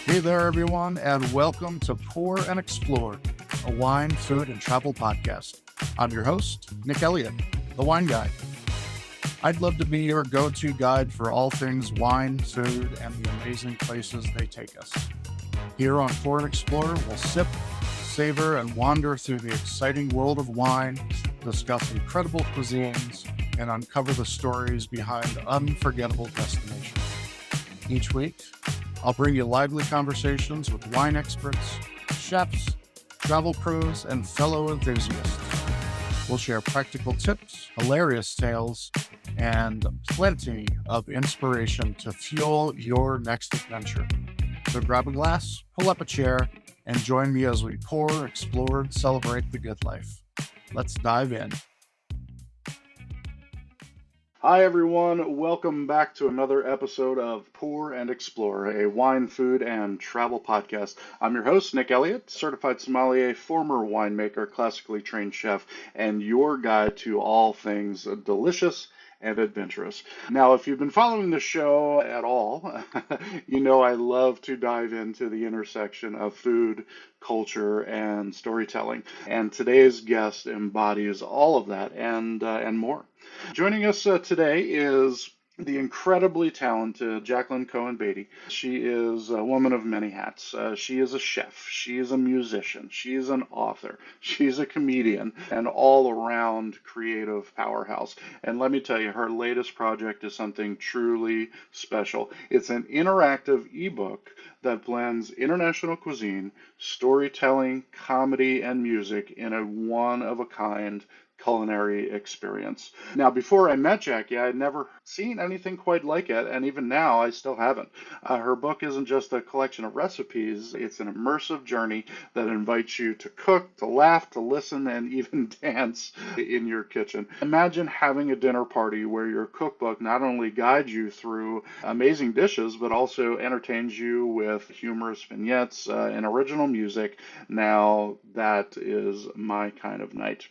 Hey there, everyone, and welcome to Pour and Explore, a wine, food, and travel podcast. I'm your host, Nick Elliott, the wine guy. I'd love to be your go-to guide for all things wine, food, and the amazing places they take us. Here on Pour and Explore, we'll sip, savor, and wander through the exciting world of wine, discuss incredible cuisines, and uncover the stories behind unforgettable destinations. Each week, I'll bring you lively conversations with wine experts, chefs, travel pros, and fellow enthusiasts. We'll share practical tips, hilarious tales, and plenty of inspiration to fuel your next adventure. So grab a glass, pull up a chair, and join me as we pour, explore, and celebrate the good life. Let's dive in. Hi, everyone. Welcome back to another episode of Pour and Explore, a wine, food, and travel podcast. I'm your host, Nick Elliott, certified sommelier, former winemaker, classically trained chef, and your guide to all things delicious and adventurous. Now, if you've been following the show at all, you know I love to dive into the intersection of food, culture, and storytelling. And today's guest embodies all of that and more. Joining us today is the incredibly talented Jacqine Cohen-Beatty. She is a woman of many hats. She is a chef. She is a musician. She is an author. She's a comedian, an all-around creative powerhouse. And let me tell you, her latest project is something truly special. It's an interactive ebook that blends international cuisine, storytelling, comedy, and music in a one-of-a-kind culinary experience. Now, before I met Jackie, I had never seen anything quite like it, and even now, I still haven't. Her book isn't just a collection of recipes, it's an immersive journey that invites you to cook, to laugh, to listen, and even dance in your kitchen. Imagine having a dinner party where your cookbook not only guides you through amazing dishes, but also entertains you with humorous vignettes and original music. Now, that is my kind of night.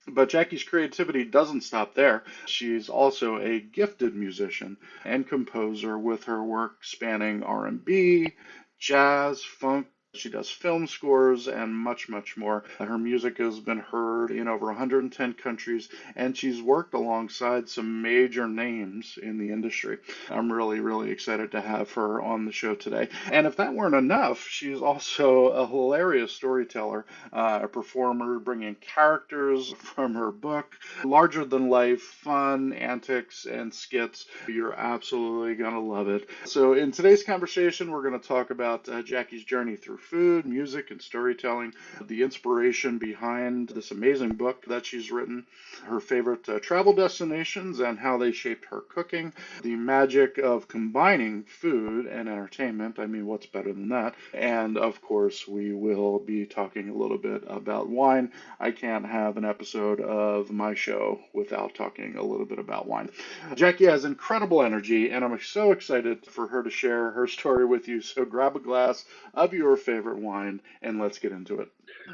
But Jackie's creativity doesn't stop there. She's also a gifted musician and composer with her work spanning R&B, jazz, funk. She does film scores and much, much more. Her music has been heard in over 110 countries, and she's worked alongside some major names in the industry. I'm really, really excited to have her on the show today. And if that weren't enough, she's also a hilarious storyteller, a performer bringing characters from her book, larger than life, fun, antics, and skits. You're absolutely going to love it. So in today's conversation, we're going to talk about Jackie's journey through food, music, and storytelling, the inspiration behind this amazing book that she's written, her favorite travel destinations and how they shaped her cooking, the magic of combining food and entertainment. I mean, what's better than that? And of course, we will be talking a little bit about wine. I can't have an episode of my show without talking a little bit about wine. Jackie has incredible energy, and I'm so excited for her to share her story with you. So grab a glass of your favorite wine and let's get into it.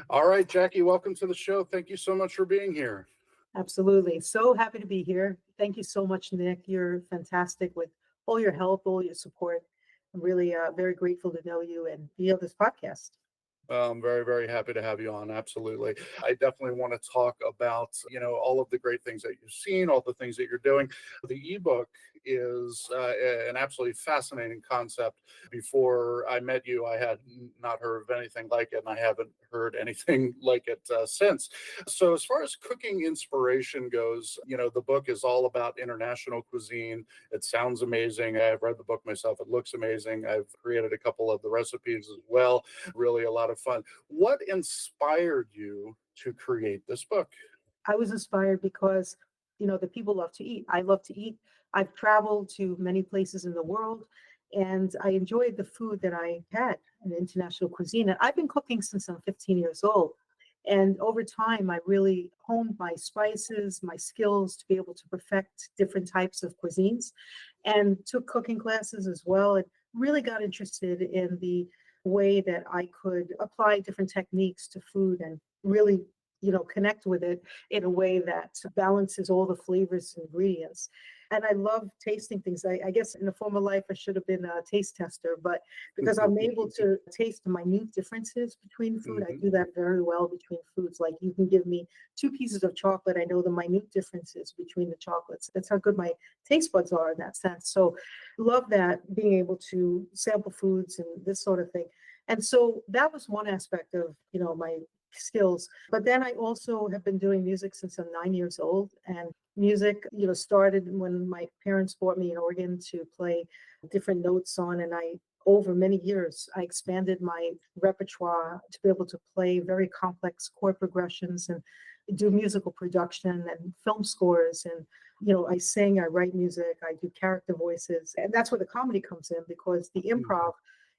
All right, Jackie, welcome to the show. Thank you so much for being here. Absolutely. So happy to be here. Thank you so much, Nick. You're fantastic with all your help, all your support. I'm really very grateful to know you and be on this podcast. I'm very, very happy to have you on. Absolutely. I definitely want to talk about, all of the great things that you've seen, all the things that you're doing. The ebook is an absolutely fascinating concept. Before I met you, I had not heard of anything like it, and I haven't heard anything like it since. So as far as cooking inspiration goes, the book is all about international cuisine. It sounds amazing. I've read the book myself. It looks amazing. I've created a couple of the recipes as well. Really a lot of fun. What inspired you to create this book? I was inspired because, the people love to eat. I love to eat. I've traveled to many places in the world, and I enjoyed the food that I had in international cuisine. And I've been cooking since I'm 15 years old. And over time, I really honed my spices, my skills to be able to perfect different types of cuisines, and took cooking classes as well. And really got interested in the way that I could apply different techniques to food and really, connect with it in a way that balances all the flavors and ingredients. And I love tasting things. I guess in a former life, I should have been a taste tester, but because I'm able to taste minute differences between food, I Mhm. do that very well between foods. Like you can give me two pieces of chocolate, I know the minute differences between the chocolates. That's how good my taste buds are in that sense. So love that, being able to sample foods and this sort of thing. And so that was one aspect of, my skills. But then I also have been doing music since I'm 9 years old. And music, started when my parents bought me an organ to play different notes on. And over many years, I expanded my repertoire to be able to play very complex chord progressions and do musical production and film scores. And, I sing, I write music, I do character voices. And that's where the comedy comes in, because the Mhm.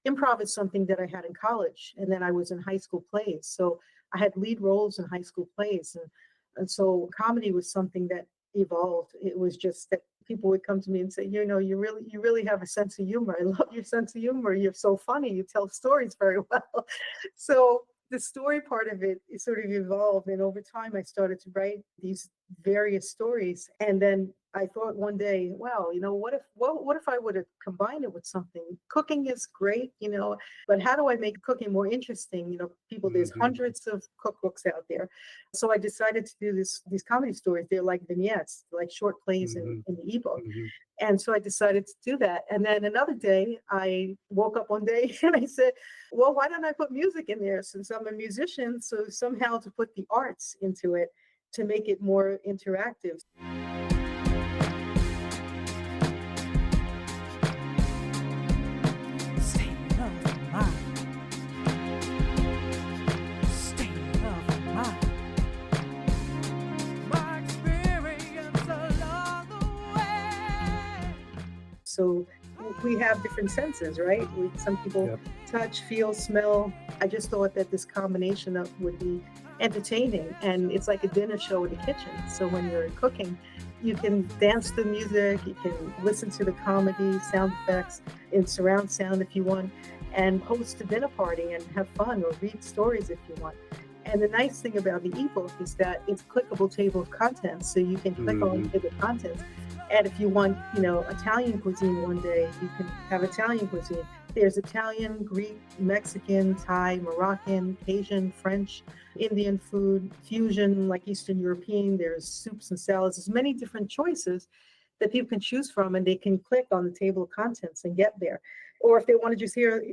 improv is something that I had in college. And then I was in high school plays. So I had lead roles in high school plays. And so comedy was something that evolved. It was just that people would come to me and say, you really have a sense of humor. I love your sense of humor. You're so funny. You tell stories very well. So the story part of it is sort of evolved. And over time, I started to write these various stories. And then I thought one day, wow, what if I would have combined it with something? Cooking is great, but how do I make cooking more interesting? There's Mhm. hundreds of cookbooks out there. So I decided to do these comedy stories. They're like vignettes, like short plays Mhm. in the ebook. Mhm. And so I decided to do that. And then another day, I woke up one day and I said, well, why don't I put music in there, since I'm a musician? So somehow to put the arts into it to make it more interactive. State of mind. State of mind. My experience along the way. So we have different senses, right? Some people Yep. touch, feel, smell. I just thought that this combination of would be entertaining, and it's like a dinner show in the kitchen. So when you're cooking, you can dance to music, you can listen to the comedy, sound effects in surround sound if you want, and host a dinner party and have fun, or read stories if you want. And the nice thing about the ebook is that it's a clickable table of contents, so you can click on Mhm. to the contents. And if you want, Italian cuisine one day, you can have Italian cuisine. There's Italian, Greek, Mexican, Thai, Moroccan, Cajun, French, Indian food, fusion, like Eastern European. There's soups and salads. There's many different choices that people can choose from, and they can click on the table of contents and get there. Or if they want to just hear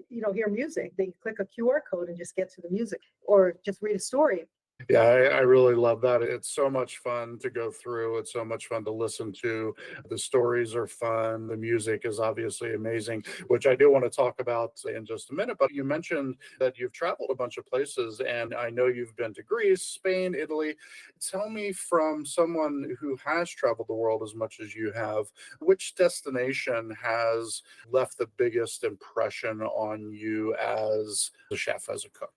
music, they click a QR code and just get to the music, or just read a story. Yeah, I really love that. It's so much fun to go through. It's so much fun to listen to. The stories are fun. The music is obviously amazing, which I do want to talk about in just a minute. But you mentioned that you've traveled a bunch of places, and I know you've been to Greece, Spain, Italy. Tell me, from someone who has traveled the world as much as you have, which destination has left the biggest impression on you as a chef, as a cook?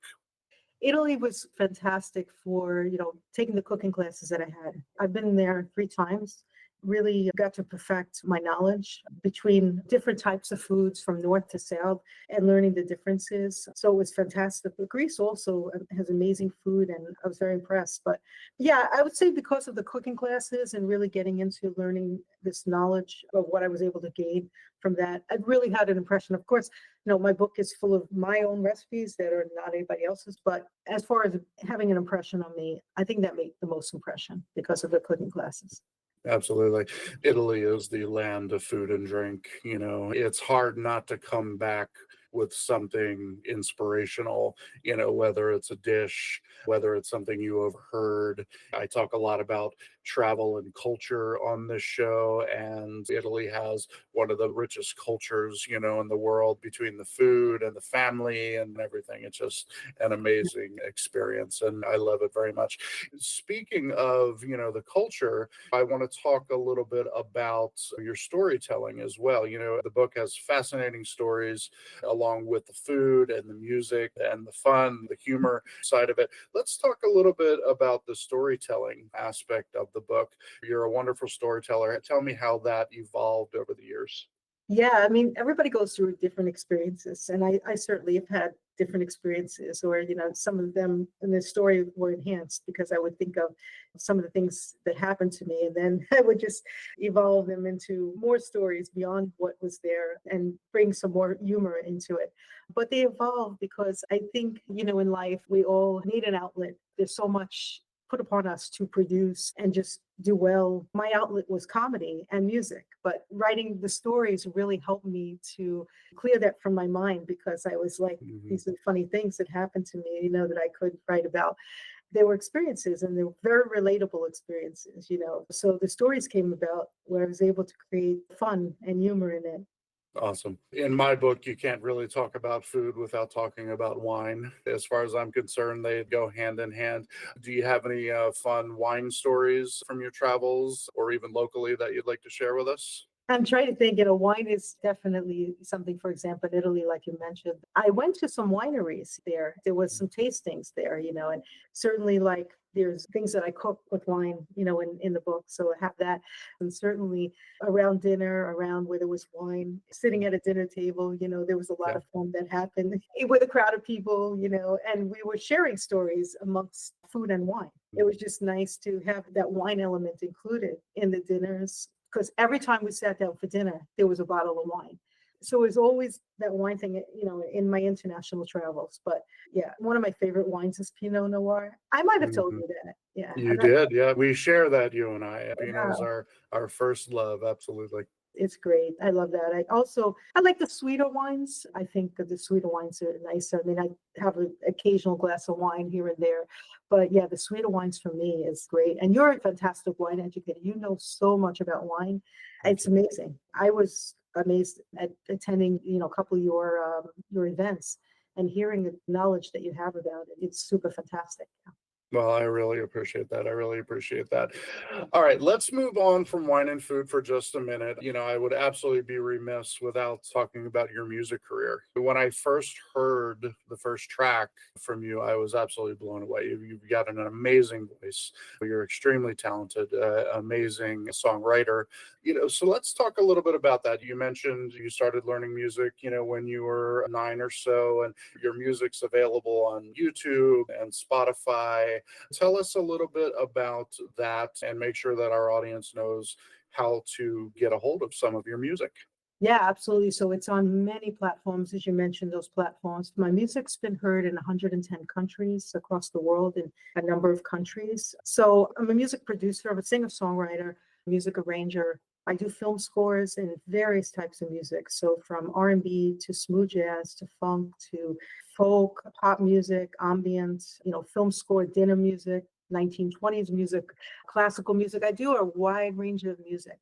Italy was fantastic for, taking the cooking classes that I had. I've been there 3 times, really got to perfect my knowledge between different types of foods from north to south and learning the differences. So it was fantastic. But Greece also has amazing food, and I was very impressed. But yeah, I would say because of the cooking classes and really getting into learning this knowledge of what I was able to gain from that, I really had an impression. Of course, my book is full of my own recipes that are not anybody else's. But as far as having an impression on me, I think that made the most impression because of the cooking classes. Absolutely. Italy is the land of food and drink. It's hard not to come back with something inspirational, whether it's a dish, whether it's something you overheard. I talk a lot about travel and culture on this show, and Italy has one of the richest cultures, in the world, between the food and the family and everything. It's just an amazing experience, and I love it very much. Speaking of, the culture, I want to talk a little bit about your storytelling as well. The book has fascinating stories along with the food and the music and the fun, the humor side of it. Let's talk a little bit about the storytelling aspect of the book. You're a wonderful storyteller. Tell me how that evolved over the years. Yeah, I mean, everybody goes through different experiences, and I certainly have had different experiences, or some of them in the story were enhanced because I would think of some of the things that happened to me, and then I would just evolve them into more stories beyond what was there and bring some more humor into it. But they evolve because I think, in life, we all need an outlet. There's so much put upon us to produce and just do well. My outlet was comedy and music, but writing the stories really helped me to clear that from my mind because I was like, Hmm. these are funny things that happened to me, that I could write about. They were experiences and they were very relatable experiences. So the stories came about where I was able to create fun and humor in it. Awesome. In my book, you can't really talk about food without talking about wine. As far as I'm concerned, they go hand in hand. Do you have any fun wine stories from your travels or even locally that you'd like to share with us? I'm trying to think, wine is definitely something, for example, in Italy, like you mentioned. I went to some wineries there. There was some tastings there, and certainly like there's things that I cook with wine, in the book. So I have that. And certainly around dinner, around where there was wine, sitting at a dinner table, there was a lot Yeah. of fun that happened with a crowd of people, and we were sharing stories amongst food and wine. It was just nice to have that wine element included in the dinners because every time we sat down for dinner, there was a bottle of wine. So it was always that wine thing, in my international travels. But yeah, one of my favorite wines is Pinot Noir. I might have told Hmm. you that. Yeah. You did, yeah. We share that, you and I. Pinot's Yeah. our first love, absolutely. It's great. I love that. I like the sweeter wines. I think that the sweeter wines are nicer. I mean, I have an occasional glass of wine here and there, but yeah, the sweeter wines for me is great. And you're a fantastic wine educator. You know so much about wine. Thank It's you. amazing. I was amazed at attending, a couple of your events and hearing the knowledge that you have about it. It's super fantastic. Well, I really appreciate that. I really appreciate that. All right, let's move on from wine and food for just a minute. I would absolutely be remiss without talking about your music career. When I first heard the first track from you, I was absolutely blown away. You've got an amazing voice. You're extremely talented, amazing songwriter. So let's talk a little bit about that. You mentioned you started learning music, when you were 9 or so, and your music's available on YouTube and Spotify. Tell us a little bit about that and make sure that our audience knows how to get a hold of some of your music. Yeah, absolutely. So it's on many platforms, as you mentioned, those platforms. My music's been heard in 110 countries across the world in a number of countries. So I'm a music producer, I'm a singer-songwriter, music arranger. I do film scores and various types of music. So from R&B to smooth jazz to funk to folk, pop music, ambient, film score, dinner music, 1920s music, classical music. I do a wide range of music.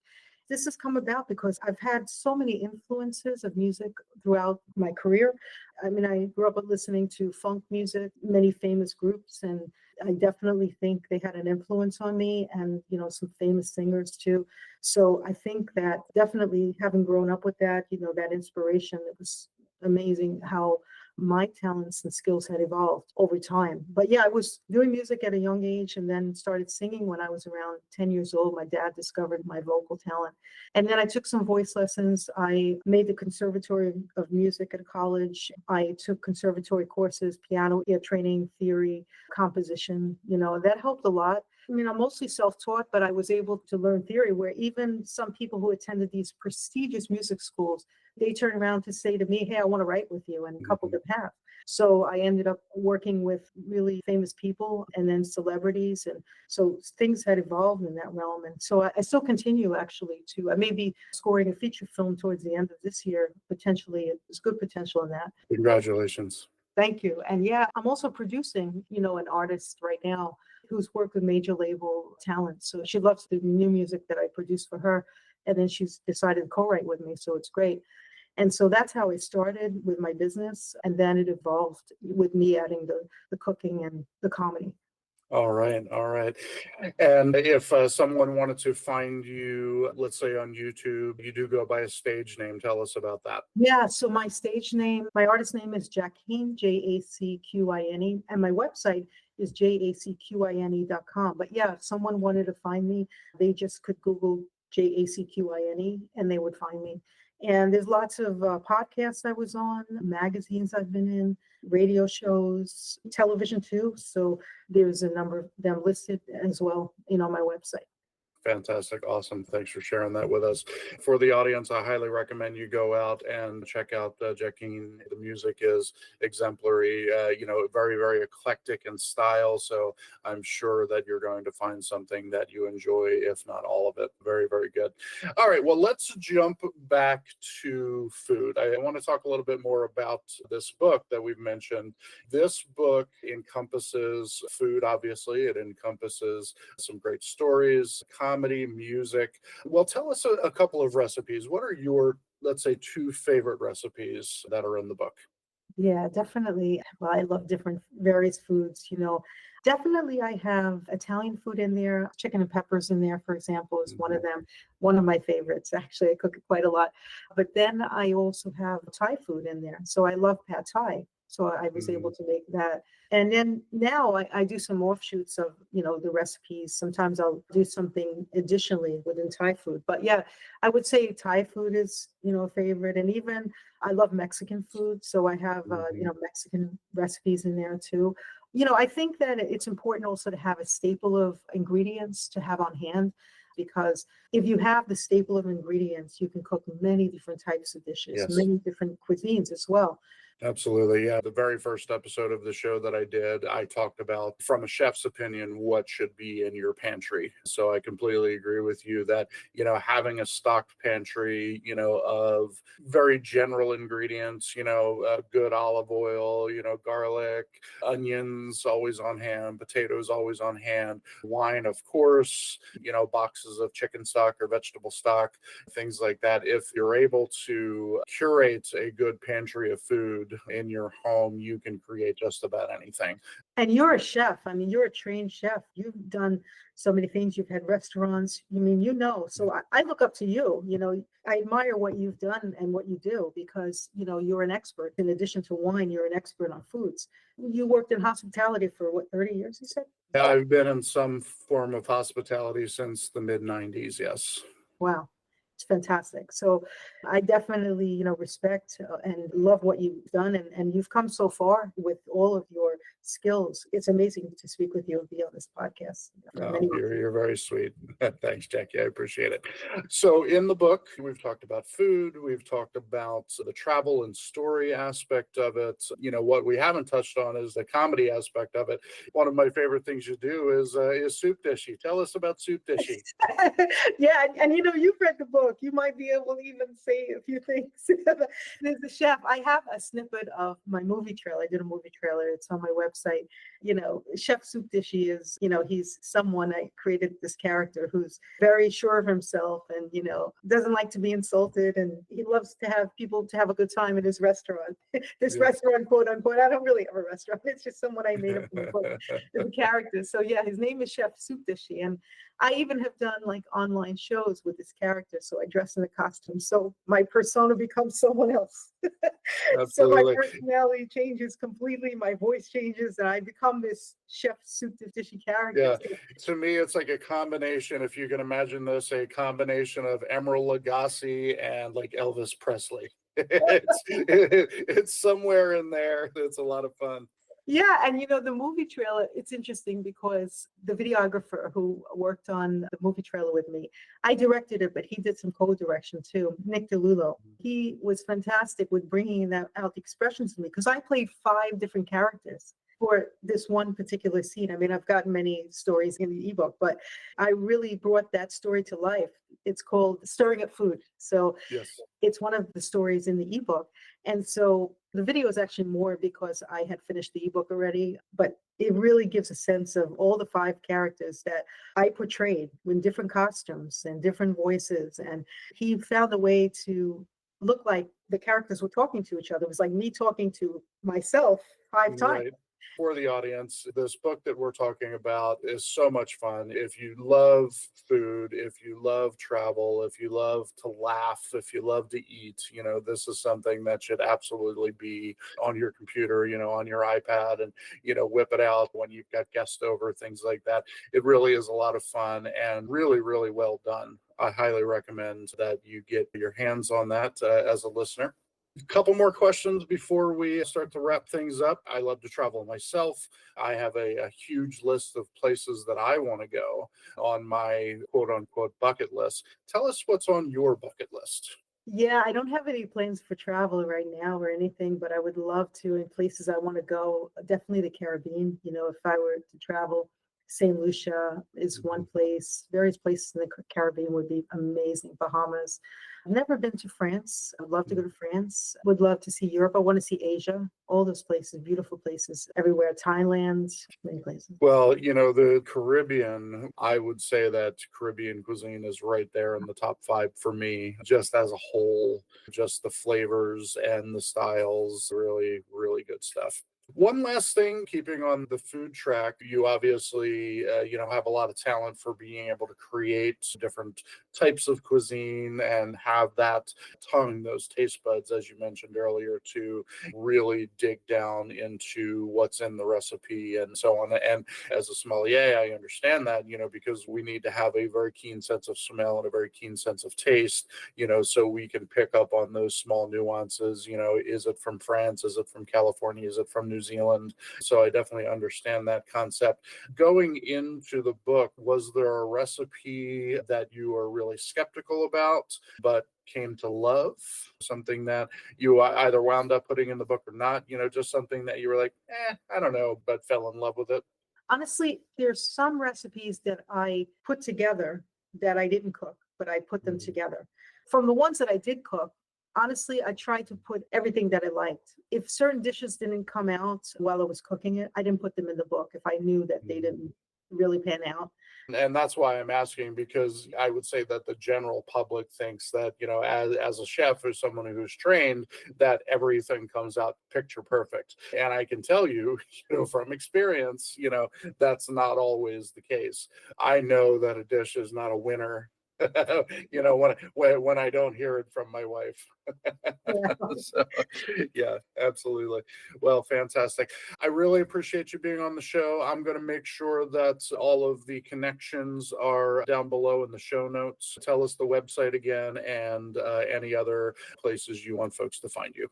This has come about because I've had so many influences of music throughout my career. I mean, I grew up listening to funk music, many famous groups, and I definitely think they had an influence on me and, some famous singers too. So I think that definitely having grown up with that, that inspiration, it was amazing how my talents and skills had evolved over time. But yeah, I was doing music at a young age and then started singing when I was around 10 years old. My dad discovered my vocal talent. And then I took some voice lessons. I made the Conservatory of Music at college. I took conservatory courses, piano ear training, theory, composition. That helped a lot. I mean, I'm mostly self-taught, but I was able to learn theory where even some people who attended these prestigious music schools, they turn around to say to me, hey, I want to write with you. And a couple of Mhm. them have. So I ended up working with really famous people and then celebrities. And so things had evolved in that realm. And so I still continue actually I may be scoring a feature film towards the end of this year. Potentially, there's good potential in that. Congratulations. Thank you. And yeah, I'm also producing, an artist right now who's worked with major label talent. So she loves the new music that I produce for her. And then she's decided to co-write with me. So it's great. And so that's how it started with my business. And then it evolved with me adding the cooking and the comedy. All right, all right. And if someone wanted to find you, let's say on YouTube, you do go by a stage name. Tell us about that. Yeah, so my stage name, my artist name is Jacqine, Jacqine, and my website is jacqine.com. But yeah, if someone wanted to find me, they just could Google Jacqine, and they would find me. And there's lots of podcasts I was on, magazines I've been in, radio shows, television too. So there's a number of them listed as well, on my website. Fantastic. Awesome. Thanks for sharing that with us. For the audience, I highly recommend you go out and check out Jacqine. The music is exemplary, very, very eclectic in style. So I'm sure that you're going to find something that you enjoy, if not all of it. Very, very good. All right. Well, let's jump back to food. I want to talk a little bit more about this book that we've mentioned. This book encompasses food, obviously. It encompasses some great stories, comedy, music. Well, tell us a couple of recipes. What are your, let's say, 2 favorite recipes that are in the book? Yeah, definitely. Well, I love different various foods, Definitely I have Italian food in there. Chicken and peppers in there, for example, is one of them. One of my favorites. Actually, I cook it quite a lot. But then I also have Thai food in there. So I love pad Thai. So I was able to make that. And then now I do some offshoots of, the recipes. Sometimes I'll do something additionally within Thai food. But yeah, I would say Thai food is, a favorite. And even I love Mexican food. So I have, Mexican recipes in there too. I think that it's important also to have a staple of ingredients to have on hand, because if you have the staple of ingredients, you can cook many different types of dishes, Yes. many different cuisines as well. Absolutely. Yeah. The very first episode of the show that I did, I talked about, from a chef's opinion, what should be in your pantry. So I completely agree with you that, having a stocked pantry, of very general ingredients, good olive oil, garlic, onions always on hand, potatoes always on hand, wine, of course, boxes of chicken stock or vegetable stock, things like that. If you're able to curate a good pantry of food in your home, you can create just about anything. And you're a chef. I mean, you're a trained chef. You've done so many things. You've had restaurants. So I look up to you. I admire what you've done and what you do, because, you're an expert. In addition to wine, you're an expert on foods. You worked in hospitality for 30 years, you said? Yeah, I've been in some form of hospitality since the mid-90s, yes. Wow. It's fantastic. So I definitely, respect and love what you've done, and you've come so far with all of your skills. It's amazing to speak with you and be on this podcast. You're very sweet. Thanks, Jackie. I appreciate it. So in the book, we've talked about food. We've talked about the travel and story aspect of it. What we haven't touched on is the comedy aspect of it. One of my favorite things you do is Soup Dishy. Tell us about Soup Dishy. Yeah, and you've read the book. You might be able to even say a few things. There's the chef. I have a snippet of my movie trailer. I did a movie trailer. It's on my website. Chef Soup Dishy is, he's someone, I created this character who's very sure of himself and, doesn't like to be insulted. And he loves to have people to have a good time in his restaurant. Restaurant, quote unquote. I don't really have a restaurant. It's just someone I made up from the book. The character. So yeah, his name is Chef Soup Dishy. And I even have done like online shows with this character. So I dress in a costume. So my persona becomes someone else. So my personality changes completely. My voice changes and I become this Chef Soup Dishy character. Yeah. To me, it's like a combination, if you can imagine this, a combination of Emeril Lagasse and like Elvis Presley. It's somewhere in there. It's a lot of fun. Yeah, and the movie trailer, it's interesting because the videographer who worked on the movie trailer with me, I directed it, but he did some co-direction too, Nick Elliott. He was fantastic with bringing out the expressions to me, because I played 5 different characters for this one particular scene. I mean, I've gotten many stories in the ebook, but I really brought that story to life. It's called Stirring Up Food. So yes. It's one of the stories in the ebook. And so the video is actually more because I had finished the ebook already, but it really gives a sense of all the 5 characters that I portrayed in different costumes and different voices. And he found a way to look like the characters were talking to each other. It was like me talking to myself 5 times. Right. For the audience, this book that we're talking about is so much fun. If you love food, if you love travel, if you love to laugh, if you love to eat, this is something that should absolutely be on your computer, on your iPad, and, whip it out when you've got guests over, things like that. It really is a lot of fun and really, really well done. I highly recommend that you get your hands on that as a listener. A couple more questions before we start to wrap things up. I love to travel myself. I have a huge list of places that I want to go on my quote unquote bucket list. Tell us what's on your bucket list. Yeah, I don't have any plans for travel right now or anything, but I would love to in places I want to go. Definitely the Caribbean. If I were to travel, St. Lucia is one place. Various places in the Caribbean would be amazing. Bahamas. I've never been to France. I'd love to go to France. Would love to see Europe. I want to see Asia. All those places, beautiful places everywhere. Thailand, many places. Well, the Caribbean, I would say that Caribbean cuisine is right there in the top 5 for me, just as a whole, just the flavors and the styles, really, really good stuff. One last thing, keeping on the food track, you obviously, have a lot of talent for being able to create different types of cuisine and have that tongue, those taste buds, as you mentioned earlier, to really dig down into what's in the recipe and so on. And as a sommelier, I understand that, because we need to have a very keen sense of smell and a very keen sense of taste, so we can pick up on those small nuances. Is it from France? Is it from California? Is it from New Zealand? So I definitely understand that concept. Going into the book, was there a recipe that you were really skeptical about, but came to love? Something that you either wound up putting in the book or not, just something that you were like, I don't know, but fell in love with it? Honestly, there's some recipes that I put together that I didn't cook, but I put them together. From the ones that I did cook, honestly, I tried to put everything that I liked. If certain dishes didn't come out while I was cooking it, I didn't put them in the book if I knew that they didn't really pan out. And that's why I'm asking, because I would say that the general public thinks that, as a chef or someone who's trained, that everything comes out picture perfect. And I can tell you, from experience, that's not always the case. I know that a dish is not a winner when I don't hear it from my wife. So, yeah, absolutely. Well, fantastic. I really appreciate you being on the show. I'm going to make sure that all of the connections are down below in the show notes. Tell us the website again and any other places you want folks to find you.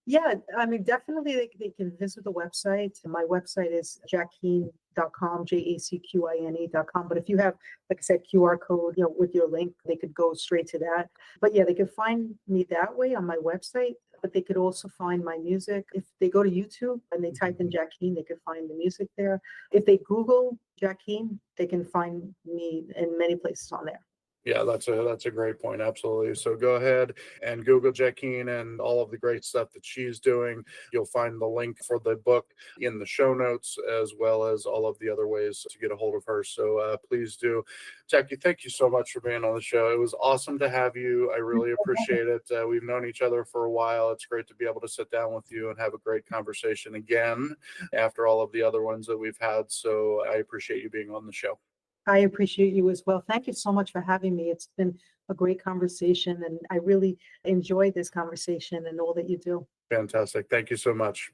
Yeah, I mean, definitely they can visit the website. My website is jacqine.com, JACQINE.com. But if you have, like I said, QR code, with your link, they could go straight to that. But yeah, they could find me that way on my website. But they could also find my music. If they go to YouTube and they type in Jacqine, they could find the music there. If they Google Jacqine, they can find me in many places on there. Yeah, that's a great point. Absolutely. So go ahead and Google Jacqine and all of the great stuff that she's doing. You'll find the link for the book in the show notes, as well as all of the other ways to get a hold of her. So please do. Jackie, thank you so much for being on the show. It was awesome to have you. I really appreciate it. We've known each other for a while. It's great to be able to sit down with you and have a great conversation again after all of the other ones that we've had. So I appreciate you being on the show. I appreciate you as well. Thank you so much for having me. It's been a great conversation, and I really enjoyed this conversation and all that you do. Fantastic. Thank you so much.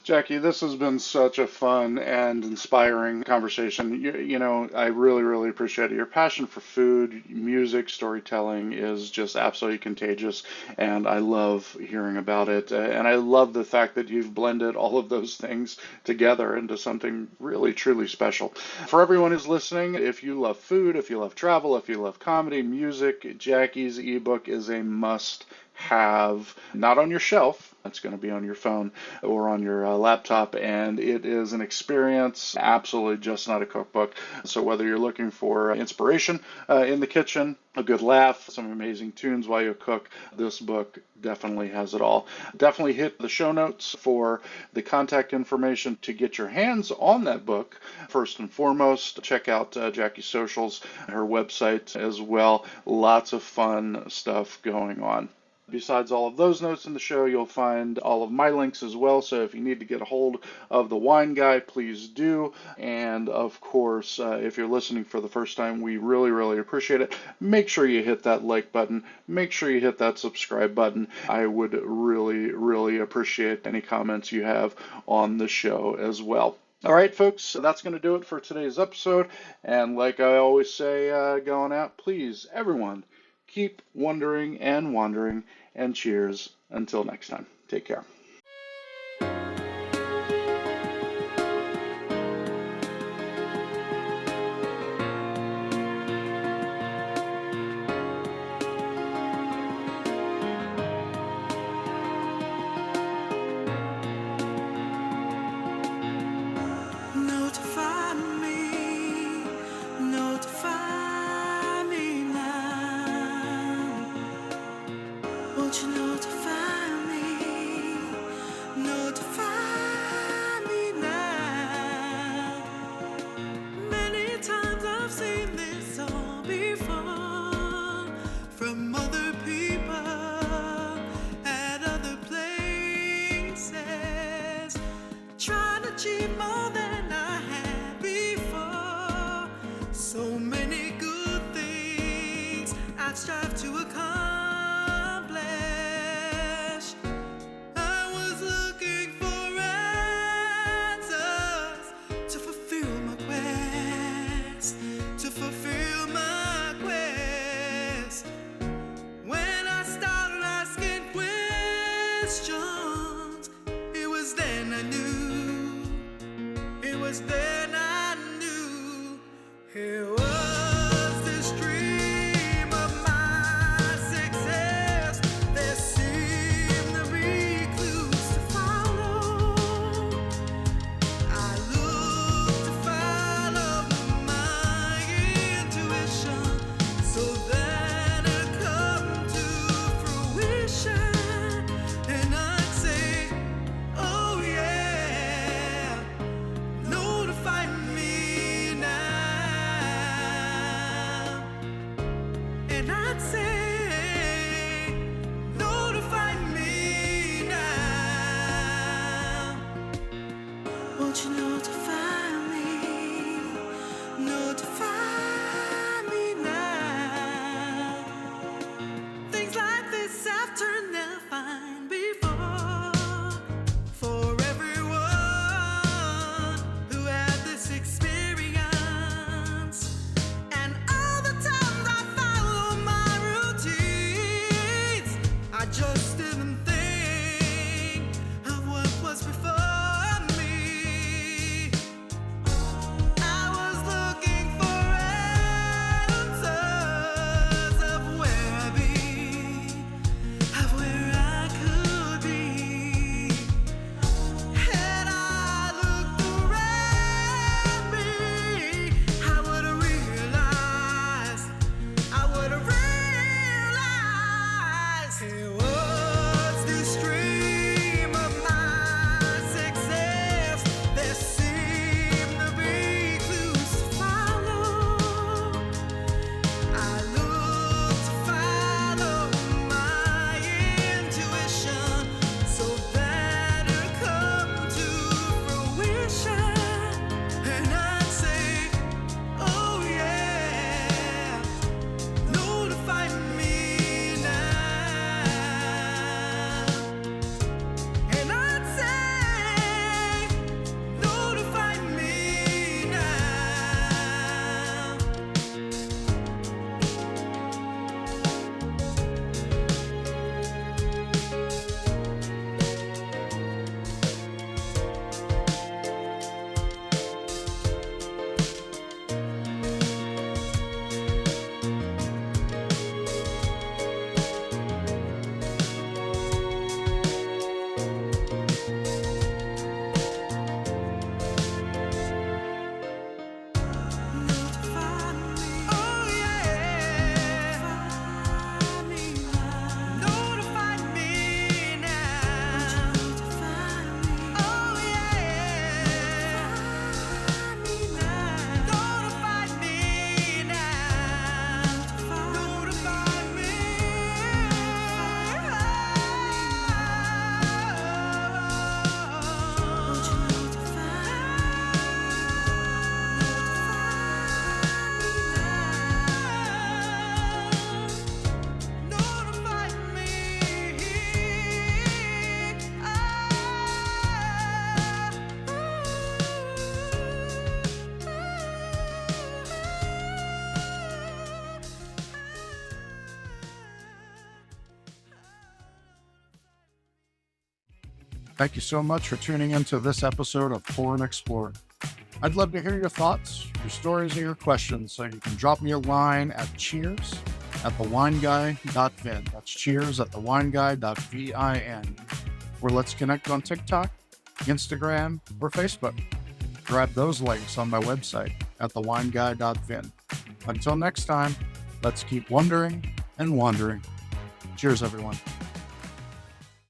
Jackie, this has been such a fun and inspiring conversation. I really, really appreciate it. Your passion for food, music, storytelling is just absolutely contagious, and I love hearing about it. And I love the fact that you've blended all of those things together into something really, truly special. For everyone who's listening, if you love food, if you love travel, if you love comedy, music, Jackie's ebook is a must have, not on your shelf. It's going to be on your phone or on your laptop, and it is an experience, absolutely just not a cookbook. So whether you're looking for inspiration in the kitchen, a good laugh, some amazing tunes while you cook, this book definitely has it all. Definitely hit the show notes for the contact information to get your hands on that book. First and foremost, check out Jackie's socials, her website as well. Lots of fun stuff going on. Besides all of those notes in the show, you'll find all of my links as well. So if you need to get a hold of the wine guy, please do. And of course, if you're listening for the first time, we really, really appreciate it. Make sure you hit that like button. Make sure you hit that subscribe button. I would really, really appreciate any comments you have on the show as well. All right, folks, that's going to do it for today's episode. And like I always say going out, please, everyone, keep wondering and wandering, and cheers until next time. Take care. Notify me, notify me now. Won't you notify me, notify me now. Many times I've seen this song before from other people at other places, trying to achieve more than I had before. So many good things I'd strive to accomplish. I was looking for answers to fulfill my quest, to fulfill my quest. When I started asking questions, it was then I knew. It was then I knew. It was this dream of my success. There seemed to be clues to follow. I looked to follow my intuition, so that it come to fruition, and I'd say, oh yeah, notify Thank you so much for tuning into this episode of Pour and Explore. I'd love to hear your thoughts, your stories, and your questions, so you can drop me a line at cheers@thewineguy.vin. That's cheers@thewineguy.vin. Or let's connect on TikTok, Instagram, or Facebook. Grab those links on my website at thewineguy.vin. Until next time, let's keep wondering and wandering. Cheers, everyone.